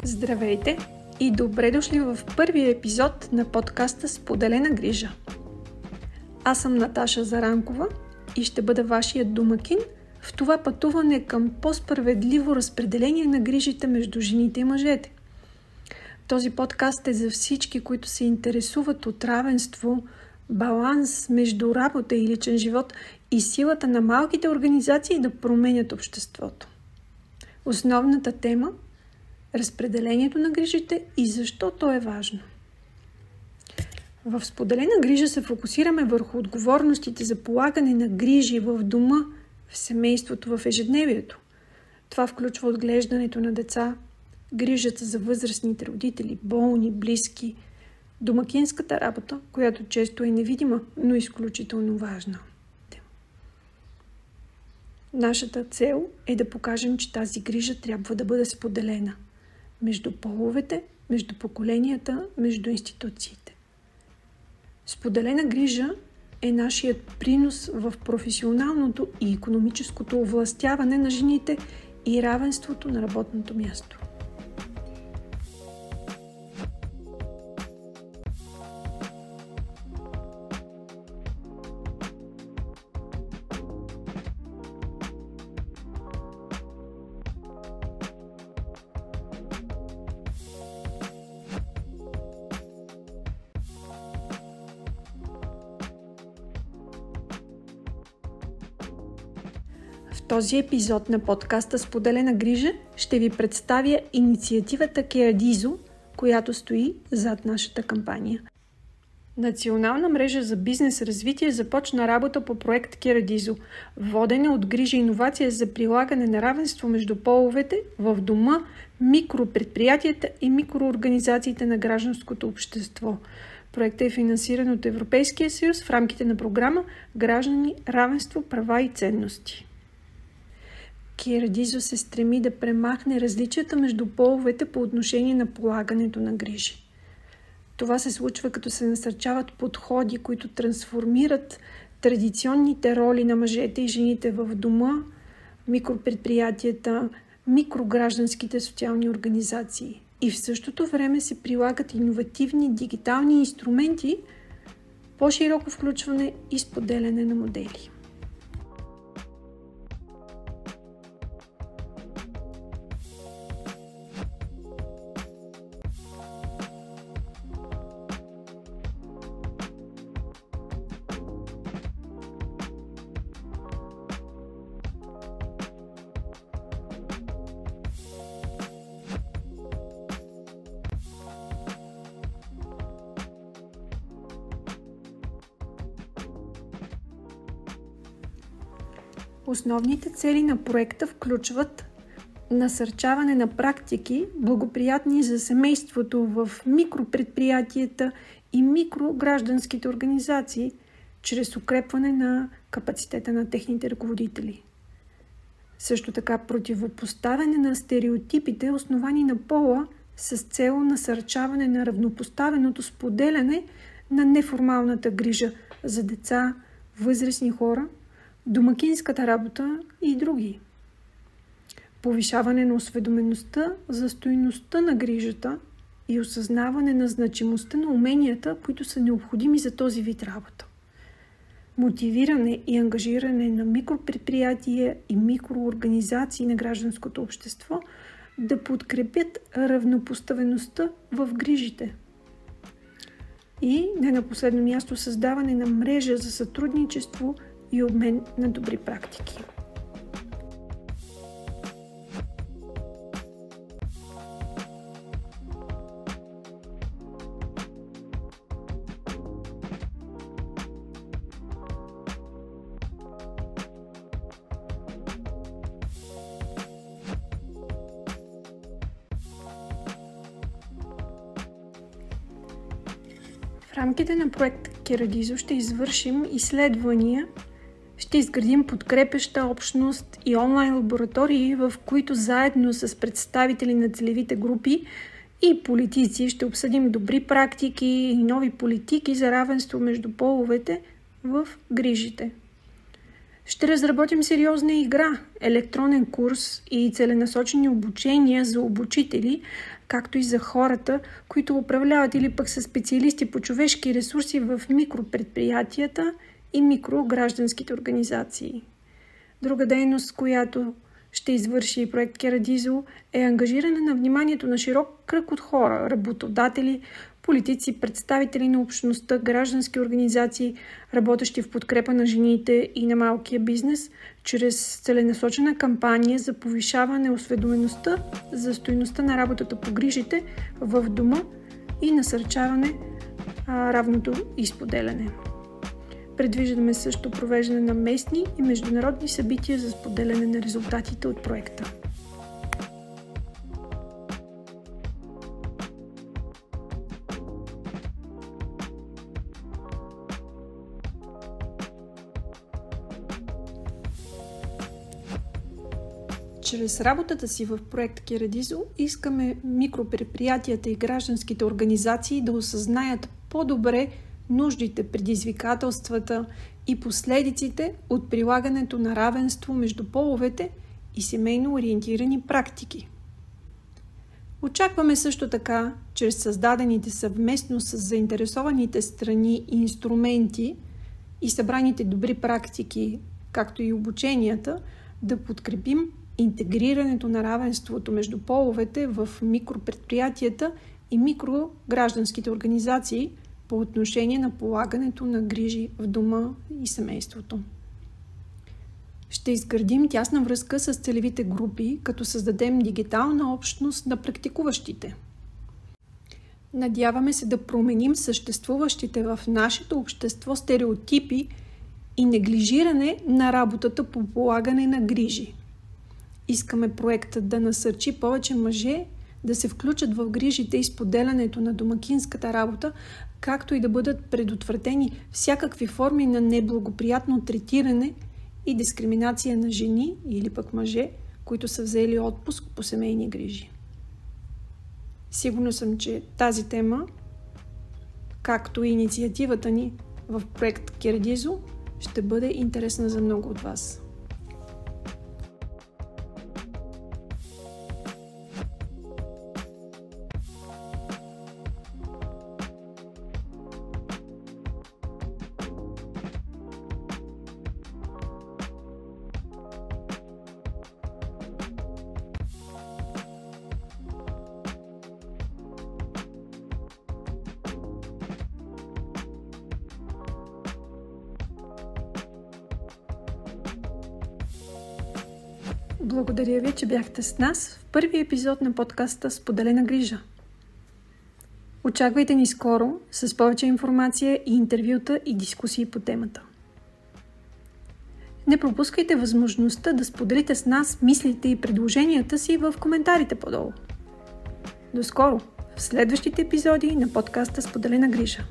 Здравейте и добре дошли в първия епизод на подкаста Споделена грижа. Аз съм Наташа Заранкова и ще бъда вашият домакин в това пътуване към по-справедливо разпределение на грижите между жените и мъжете. Този подкаст е за всички, които се интересуват от равенство, баланс между работа и личен живот и силата на малките организации да променят обществото. Основната тема – разпределението на грижите и защо то е важно. В споделена грижа се фокусираме върху отговорностите за полагане на грижи в дома, в семейството, в ежедневието. Това включва отглеждането на деца, грижата за възрастните родители, болни, близки, домакинската работа, която често е невидима, но изключително важна. Нашата цел е да покажем, че тази грижа трябва да бъде споделена между половете, между поколенията, между институциите. Споделена грижа е нашият принос в професионалното и икономическото овластяване на жените и равенството на работното място. В този епизод на подкаста Споделена грижа ще ви представя инициативата Керадизо, която стои зад нашата кампания. Национална мрежа за бизнес развитие започна работа по проект Керадизо, водена от грижа и иновация за прилагане на равенство между половете в дома, микропредприятията и микроорганизациите на гражданското общество. Проектът е финансиран от Европейския съюз в рамките на програма Граждани, равенство, права и ценности. Керадизо се стреми да премахне различията между половете по отношение на полагането на грижи. Това се случва като се насърчават подходи, които трансформират традиционните роли на мъжете и жените в дома, микропредприятията, микрогражданските социални организации. И в същото време се прилагат иновативни дигитални инструменти, по-широко включване и споделяне на модели. Основните цели на проекта включват насърчаване на практики, благоприятни за семейството в микропредприятията и микрогражданските организации, чрез укрепване на капацитета на техните ръководители. Също така противопоставяне на стереотипите, основани на пола, с цел насърчаване на равнопоставеното споделяне на неформалната грижа за деца, възрастни хора, домакинската работа и други. Повишаване на осведомеността за стойността на грижата и осъзнаване на значимостта на уменията, които са необходими за този вид работа. Мотивиране и ангажиране на микропредприятия и микроорганизации на гражданското общество да подкрепят равнопоставеността в грижите. И не на последно място създаване на мрежа за сътрудничество и обмен на добри практики. В рамките на проект Керадизо ще извършим изследвания, ще изградим подкрепяща общност и онлайн лаборатории, в които заедно с представители на целевите групи и политици ще обсъдим добри практики и нови политики за равенство между половете в грижите. Ще разработим сериозна игра, електронен курс и целенасочени обучения за обучители, както и за хората, които управляват или пък са специалисти по човешки ресурси в микропредприятията и микрогражданските организации. Друга дейност, която ще извърши проект Керадизо, е ангажиране на вниманието на широк кръг от хора, работодатели, политици, представители на общността, граждански организации, работещи в подкрепа на жените и на малкия бизнес, чрез целенасочена кампания за повишаване осведомеността за стойността на работата по грижите в дома и насърчаване равното изподеляне. Предвиждаме също провеждане на местни и международни събития за споделяне на резултатите от проекта. Чрез работата си в проект Керадизо искаме микропредприятията и гражданските организации да осъзнаят по-добре нуждите, предизвикателствата и последиците от прилагането на равенство между половете и семейно ориентирани практики. Очакваме също така, чрез създадените съвместно с заинтересованите страни инструменти и събраните добри практики, както и обученията, да подкрепим интегрирането на равенството между половете в микропредприятията и микрогражданските организации по отношение на полагането на грижи в дома и семейството. Ще изградим тясна връзка с целевите групи, като създадем дигитална общност на практикуващите. Надяваме се да променим съществуващите в нашето общество стереотипи и неглижиране на работата по полагане на грижи. Искаме проектът да насърчи повече мъже да се включат в грижите и споделянето на домакинската работа, както и да бъдат предотвратени всякакви форми на неблагоприятно третиране и дискриминация на жени или пък мъже, които са взели отпуск по семейни грижи. Сигурна съм, че тази тема, както и инициативата ни в проект Керадизо, ще бъде интересна за много от вас. Благодаря ви, че бяхте с нас в първи епизод на подкаста Споделена грижа. Очаквайте ни скоро с повече информация и интервюта и дискусии по темата. Не пропускайте възможността да споделите с нас мислите и предложенията си в коментарите по-долу. До скоро в следващите епизоди на подкаста Споделена грижа.